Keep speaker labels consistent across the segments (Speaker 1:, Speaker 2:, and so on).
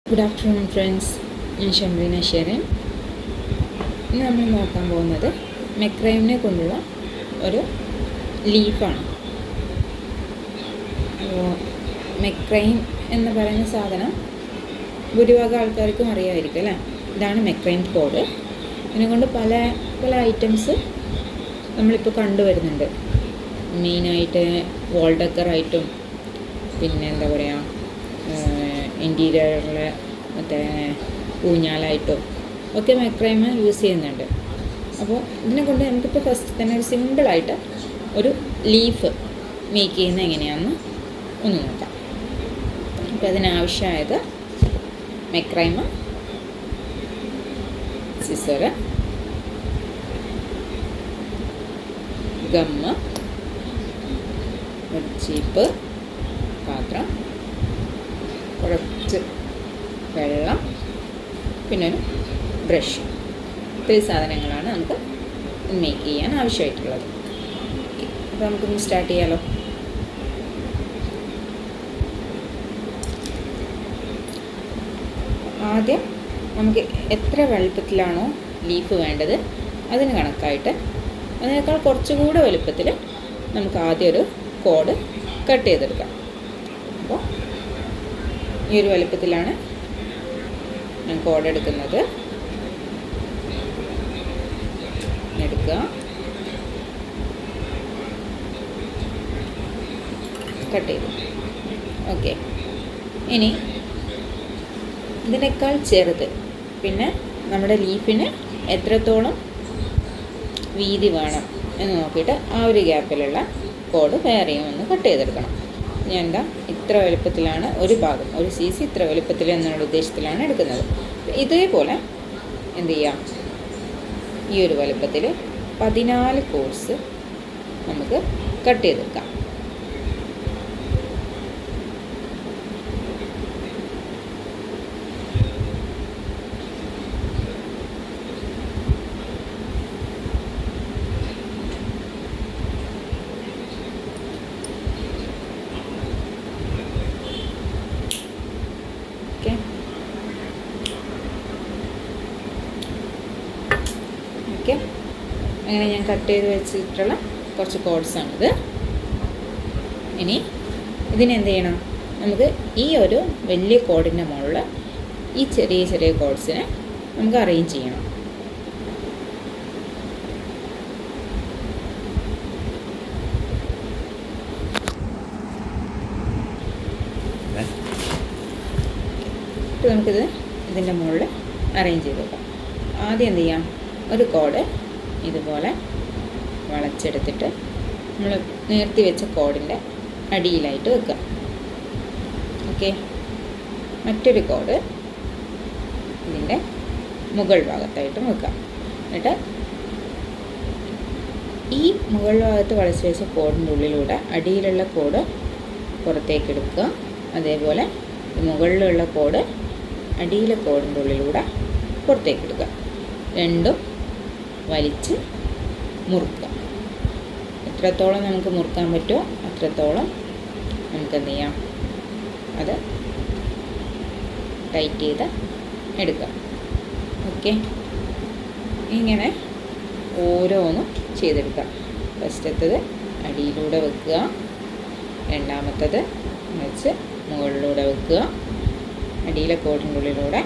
Speaker 1: Good afternoon friends, ഞാൻ ഷംലീന ഷെറിൻ. ഇന്ന് നമ്മൾ നോക്കാൻ പോകുന്നത് മെക്രൈമിനെ കൊണ്ടുള്ള ഒരു ലീഫാണ്. അപ്പോൾ മെക്രൈം എന്ന് പറയുന്ന സാധനം ഭൂരിഭാഗം ആൾക്കാർക്കും അറിയാമായിരിക്കും അല്ലേ. ഇതാണ് മെക്രൈം കോഡ്. ഇതിനെക്കൊണ്ട് പല പല ഐറ്റംസ് നമ്മളിപ്പോൾ കണ്ടുവരുന്നുണ്ട്. മെയിനായിട്ട് വാൾ ഡെക്കറായിട്ടും പിന്നെ എന്താ പറയുക, ഇൻറ്റീരിയറിൽ മറ്റേ ഊഞ്ഞാലായിട്ടും ഒക്കെ മെക്രൈം യൂസ് ചെയ്യുന്നുണ്ട്. അപ്പോൾ ഇതിനെ കൊണ്ട് നമുക്കിപ്പോൾ ഫസ്റ്റ് തന്നെ ഒരു സിമ്പിളായിട്ട് ഒരു ലീഫ് മേക്ക് ചെയ്യുന്നത് എങ്ങനെയാണെന്ന് ഒന്ന് നോക്കാം. അപ്പോൾ അതിനാവശ്യമായത് മെക്രൈം, സിസറ്, ഗമ്മ്, ഒരു ചീപ്പ് പാത്രം, കുറച്ച് വെള്ളം, പിന്നെ ഒരു ബ്രഷ്. ഇത്രയും സാധനങ്ങളാണ് നമുക്ക് മേക്ക് ചെയ്യാൻ ആവശ്യമായിട്ടുള്ളത്. അപ്പോൾ നമുക്കൊന്ന് സ്റ്റാർട്ട് ചെയ്യാമല്ലോ. ആദ്യം നമുക്ക് എത്ര വലുപ്പത്തിലാണോ ലീഫ് വേണ്ടത് അതിന് കണക്കായിട്ട് അതിനേക്കാൾ കുറച്ചുകൂടെ വലുപ്പത്തിൽ നമുക്ക് ആദ്യം ഒരു കോഡ് കട്ട് ചെയ്തെടുക്കാം. അപ്പോൾ ഈ ഒരു വലുപ്പത്തിലാണ് ഞാൻ കോഡ് എടുക്കുന്നത്. എടുക്കുക, കട്ട് ചെയ്തു. ഓക്കെ, ഇനി ഇതിനേക്കാൾ ചെറുത്, പിന്നെ നമ്മുടെ ലീഫിന് എത്രത്തോളം വീതി വേണം എന്ന് നോക്കിയിട്ട് ആ ഒരു ഗ്യാപ്പിലുള്ള കോഡ് വേറെയും ഒന്ന് കട്ട് ചെയ്തെടുക്കണം. ഞാൻ എന്താ ഇത്ര വലുപ്പത്തിലാണ് ഒരു ഭാഗം, ഒരു CC ഇത്ര വലുപ്പത്തിൽ എന്നുള്ള ഉദ്ദേശത്തിലാണ് എടുക്കുന്നത്. ഇതേപോലെ എന്ത് ചെയ്യാം, ഈ ഒരു വലുപ്പത്തിൽ 14 കോഡ്സ് നമുക്ക് കട്ട് ചെയ്തെടുക്കാം. ഓക്കെ, അങ്ങനെ ഞാൻ കട്ട് ചെയ്ത് വെച്ചിട്ടുള്ള കുറച്ച് കോഡ്സാണിത്. ഇനി ഇതിനെന്ത് ചെയ്യണം, നമുക്ക് ഈ ഒരു വലിയ കോഡിൻ്റെ മുകളിൽ ഈ ചെറിയ ചെറിയ കോഡ്സിനെ നമുക്ക് അറേഞ്ച് ചെയ്യണം. നമുക്കിത് ഇതിൻ്റെ മുകളിൽ അറേഞ്ച് ചെയ്ത് വെക്കാം. ആദ്യം എന്ത് ചെയ്യാം, ഒരു കോഡ് ഇതുപോലെ വളച്ചെടുത്തിട്ട് നമ്മൾ നേർത്തി വെച്ച കോഡിൻ്റെ അടിയിലായിട്ട് വെക്കുക. ഓക്കെ, മറ്റൊരു കോഡ് ഇതിൻ്റെ മുകൾ ഭാഗത്തായിട്ടും വെക്കാം. എന്നിട്ട് ഈ മുകൾ ഭാഗത്ത് വളച്ച് വെച്ച കോഡിൻ്റെ ഉള്ളിലൂടെ അടിയിലുള്ള കോഡ് പുറത്തേക്ക് എടുക്കുക. അതേപോലെ മുകളിലുള്ള കോഡ് അടിയിലെ കോഡിൻ്റെ ഉള്ളിലൂടെ പുറത്തേക്ക് എടുക്കുക. രണ്ടും വലിച്ച് മുറുക്കുക. എത്രത്തോളം നമുക്ക് മുറുക്കാൻ പറ്റുമോ അത്രത്തോളം നമുക്ക് എന്ത് ചെയ്യാം, അത് ടൈറ്റ് ചെയ്ത് എടുക്കാം. ഓക്കെ, ഇങ്ങനെ ഓരോന്നും ചെയ്തെടുക്കാം. ഫസ്റ്റത്തത് അടിയിലൂടെ വെക്കുക, രണ്ടാമത്തത് വെച്ച് മുകളിലൂടെ വെക്കുക, അടിയിലെ കോഡിൻ്റെ ഉള്ളിലൂടെ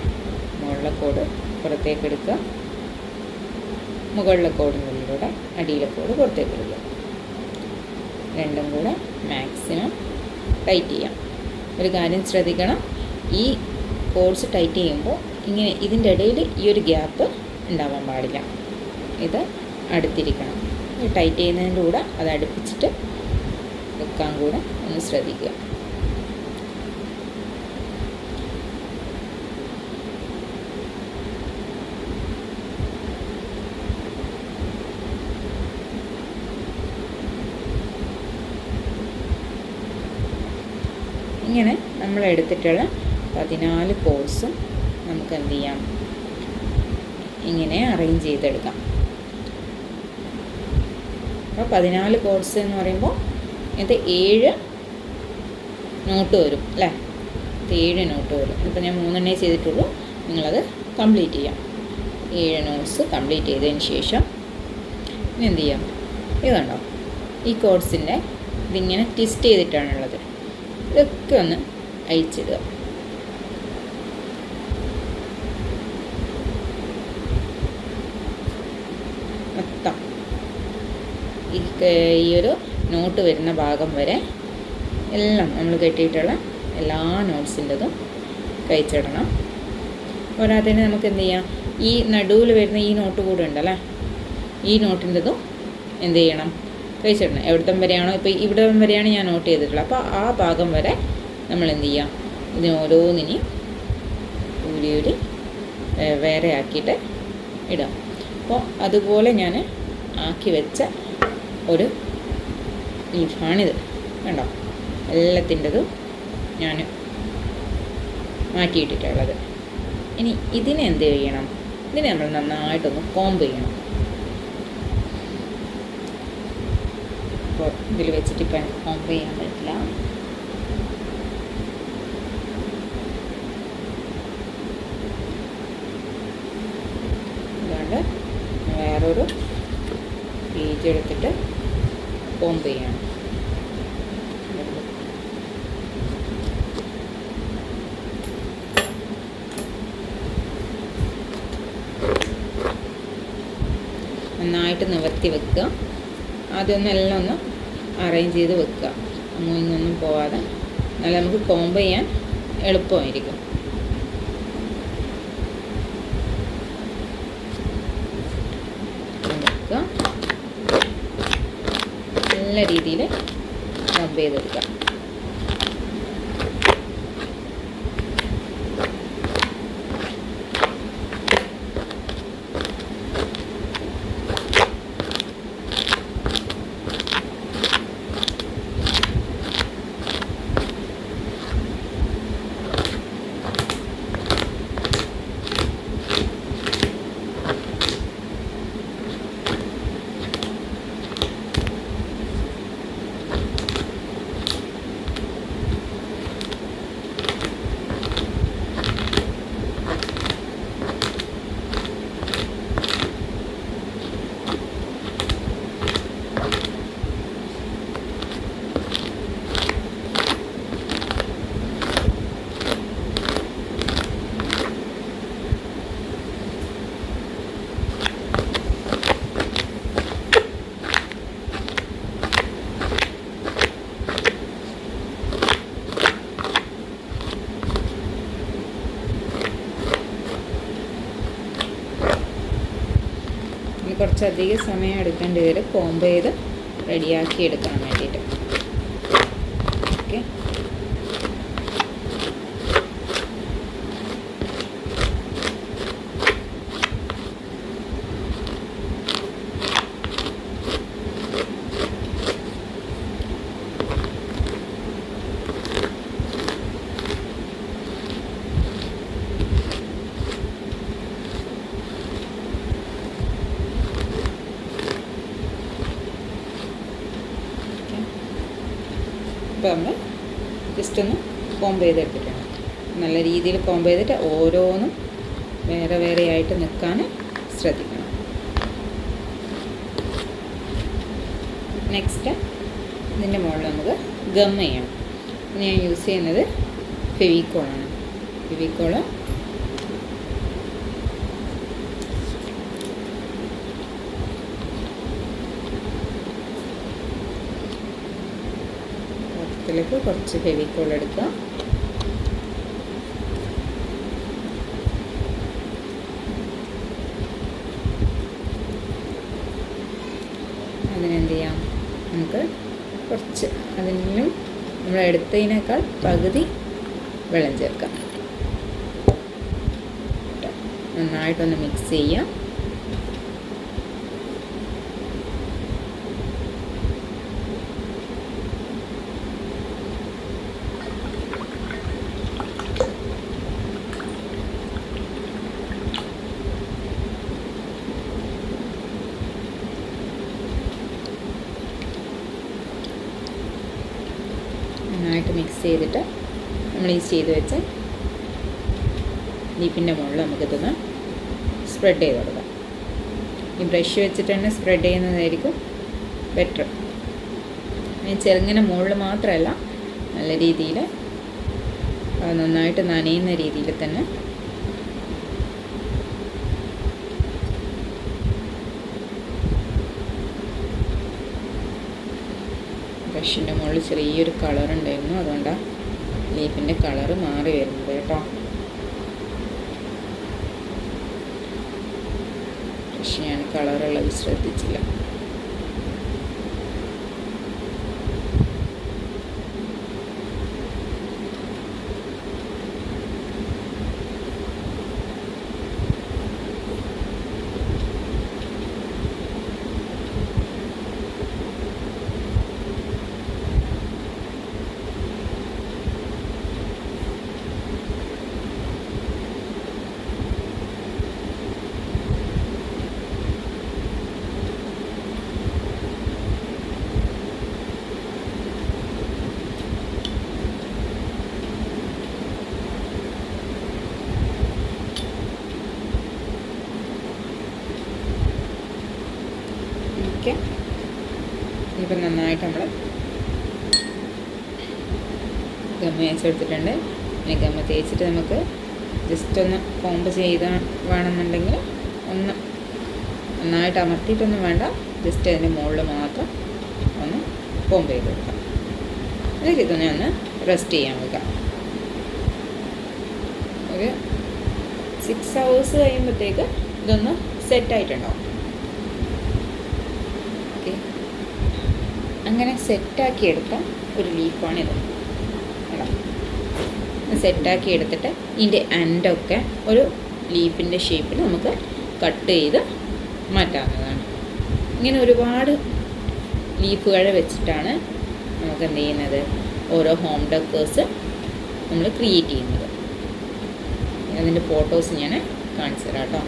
Speaker 1: മുകളിലെ കോഡ് പുറത്തേക്ക് എടുക്കുക, മുകളിലെ കോഡിൻ്റെ ഉള്ളിലൂടെ അടിയിലെ കോഡ് പുറത്തേക്ക് എടുക്കുക. രണ്ടും കൂടെ മാക്സിമം ടൈറ്റ് ചെയ്യാം. ഒരു കാര്യം ശ്രദ്ധിക്കണം, ഈ കോഡ്സ് ടൈറ്റ് ചെയ്യുമ്പോൾ ഇങ്ങനെ ഇതിൻ്റെ ഇടയിൽ ഈ ഒരു ഗ്യാപ്പ് ഉണ്ടാവാൻ പാടില്ല. ഇത് അടുത്തിരിക്കണം. ടൈറ്റ് ചെയ്യുന്നതിൻ്റെ കൂടെ അത് അടുപ്പിച്ചിട്ട് വെക്കാൻ കൂടെ ഒന്ന് ശ്രദ്ധിക്കുക. ഇങ്ങനെ നമ്മൾ എടുത്തിട്ടുള്ള 14 കോഡ്സും നമുക്ക് എന്ത് ചെയ്യാം, ഇങ്ങനെ അറേഞ്ച് ചെയ്തെടുക്കാം. അപ്പോൾ 14 കോഡ്സ് എന്ന് പറയുമ്പോൾ ഇത് 7 നോട്ട് വരും അല്ലേ. ഇതിനകത്ത് 7 നോട്ട് വരും. ഇപ്പോൾ ഞാൻ 3 ചെയ്തിട്ടുള്ളൂ. നിങ്ങളത് കംപ്ലീറ്റ് ചെയ്യാം. 7 നോട്ട്സ് കംപ്ലീറ്റ് ചെയ്തതിന് ശേഷം ഇനി എന്ത് ചെയ്യാം, ഇതുണ്ടോ ഈ കോഡ്സിൻ്റെ ഇതിങ്ങനെ ട്വിസ്റ്റ് ചെയ്തിട്ടാണുള്ളത്. ഇതൊക്കെ ഒന്ന് അയച്ചിടുക. മൊത്തം ഈ ഒരു നോട്ട് വരുന്ന ഭാഗം വരെ എല്ലാം നമ്മൾ കെട്ടിയിട്ടുള്ള എല്ലാ നോട്ട്സിൻ്റെതും കഴിച്ചിടണം. പോരാത്തതിന് നമുക്ക് എന്ത് ചെയ്യാം, ഈ നടുവിൽ വരുന്ന ഈ നോട്ട് കൂടെ ഉണ്ടല്ലേ, ഈ നോട്ടിൻ്റെതും എന്ത് ചെയ്യണം, കഴിച്ചിടണം. എവിടം വരെയാണോ, ഇപ്പോൾ ഇവിടെ വരെയാണ് ഞാൻ നോട്ട് ചെയ്തിട്ടുള്ളത്. അപ്പോൾ ആ ഭാഗം വരെ നമ്മൾ എന്ത് ചെയ്യാം, ഇതിന് ഓരോന്നിനെയും ഊരി വേറെ ആക്കിയിട്ട് ഇടാം. അപ്പോൾ അതുപോലെ ഞാൻ ആക്കി വെച്ച ഒരു ലീഫാണിത്. കണ്ടോ, എല്ലാത്തിൻ്റെതും ഞാൻ മാറ്റിയിട്ടിട്ടുള്ളത്. ഇനി ഇതിനെ എന്ത് ചെയ്യണം, ഇതിനെ നമ്മൾ നന്നായിട്ടൊന്ന് കോംബ് ചെയ്യണം. അപ്പോൾ ഇതിൽ വെച്ചിട്ട് ഇപ്പം എനിക്ക് കോംബ് ചെയ്യാൻ പറ്റില്ല. അതുകൊണ്ട് വേറൊരു പേജ് എടുത്തിട്ട് കോംബ് ചെയ്യണം. നന്നായിട്ട് നിവർത്തി വെക്കുക. ആദ്യമൊന്നെല്ലാം ഒന്ന് അറേഞ്ച് ചെയ്ത് വെക്കുക, അങ്ങും ഇങ്ങൊന്നും പോവാതെ. എന്നാലും നമുക്ക് കോംബ് ചെയ്യാൻ എളുപ്പമായിരിക്കും. വെക്കുക, നല്ല രീതിയിൽ കോംബ് ചെയ്തെടുക്കുക. കുറച്ചധികം സമയം എടുക്കേണ്ടി വരും കോംബ് ചെയ്ത് റെഡിയാക്കി എടുക്കാൻ വേണ്ടിയിട്ട്. ഓക്കെ, ഇപ്പോൾ നമ്മൾ ജസ്റ്റ് ഒന്ന് കോംബ് ചെയ്തെടുത്തിട്ടുണ്ട്. നല്ല രീതിയിൽ കോംബ് ചെയ്തിട്ട് ഓരോന്നും വേറെ വേറെ ആയിട്ട് നിൽക്കാൻ ശ്രദ്ധിക്കണം. നെക്സ്റ്റ് ഇതിൻ്റെ മുകളിൽ നമുക്ക് ഗം ചെയ്യണം. ഞാൻ യൂസ് ചെയ്യുന്നത് ഫെവിക്കോളാണ്. ഫെവിക്കോള് ിലേക്ക് കുറച്ച് ഫെവിക്കോൾ എടുക്കുക. അതിനെന്ത് ചെയ്യാം, നമുക്ക് കുറച്ച് അതിനും നമ്മൾ എടുത്തതിനേക്കാൾ പകുതി വെള്ളം ചേർക്കാം. നന്നായിട്ടൊന്ന് മിക്സ് ചെയ്യാം. നന്നായിട്ട് മിക്സ് ചെയ്തിട്ട് നമ്മൾ ഈ ചെയ്ത് വെച്ച ലീഫിൻ്റെ മുകളിൽ നമുക്കിതൊന്ന് സ്പ്രെഡ് ചെയ്ത് കൊടുക്കാം. ഈ ബ്രഷ് വെച്ചിട്ട് തന്നെ സ്പ്രെഡ് ചെയ്യുന്നതായിരിക്കും ബെറ്റർ. ചെറുങ്ങനെ മുകളിൽ മാത്രമല്ല, നല്ല രീതിയിൽ അത് നന്നായിട്ട് നനയുന്ന രീതിയിൽ തന്നെ ബ്രഷിൻ്റെ മുകളിൽ ചെറിയൊരു കളർ ഉണ്ടായിരുന്നു, അതുകൊണ്ടാണ് ലീഫിൻ്റെ കളറ് മാറി വരുന്നത് കേട്ടോ. പക്ഷെ ഞാൻ കളറുള്ളത് ശ്രദ്ധിച്ചില്ല. ഓക്കെ, ഇനിയിപ്പോൾ നന്നായിട്ട് നമ്മൾ ഗമ്മ തേച്ചെടുത്തിട്ടുണ്ട്. ഇനി ഗമ്മ തേച്ചിട്ട് നമുക്ക് ജസ്റ്റ് ഒന്ന് കോമ്പ് ചെയ്താൽ വേണമെന്നുണ്ടെങ്കിൽ ഒന്ന് നന്നായിട്ട് അമർത്തിയിട്ടൊന്നും വേണ്ട, ജസ്റ്റ് അതിൻ്റെ മുകളിൽ മാത്രം ഒന്ന് കോമ്പ് ചെയ്ത് കൊടുക്കാം. എന്നിട്ട് ഇതൊന്ന് ഒന്ന് റെസ്റ്റ് ചെയ്യാൻ വെക്കാം. ഒരു 6 hours കഴിയുമ്പോഴത്തേക്ക് ഇതൊന്ന് സെറ്റായിട്ടുണ്ടാവും. ഓക്കെ, അങ്ങനെ സെറ്റാക്കി എടുത്ത ഒരു ലീഫാണിത്. സെറ്റാക്കി എടുത്തിട്ട് ഇതിൻ്റെ എൻഡൊക്കെ ഒരു ലീഫിൻ്റെ ഷേപ്പിൽ നമുക്ക് കട്ട് ചെയ്ത് മാറ്റാവുന്നതാണ്. ഇങ്ങനെ ഒരുപാട് ലീഫുകൾ വെച്ചിട്ടാണ് നമുക്ക് എന്ത് ചെയ്യുന്നത്, ഓരോ ഹോം ഡെക്കേഴ്സ് നമ്മൾ ക്രിയേറ്റ് ചെയ്യുന്നത്. അതിൻ്റെ ഫോട്ടോസ് ഞാൻ കാണിച്ചു തരാം കേട്ടോ.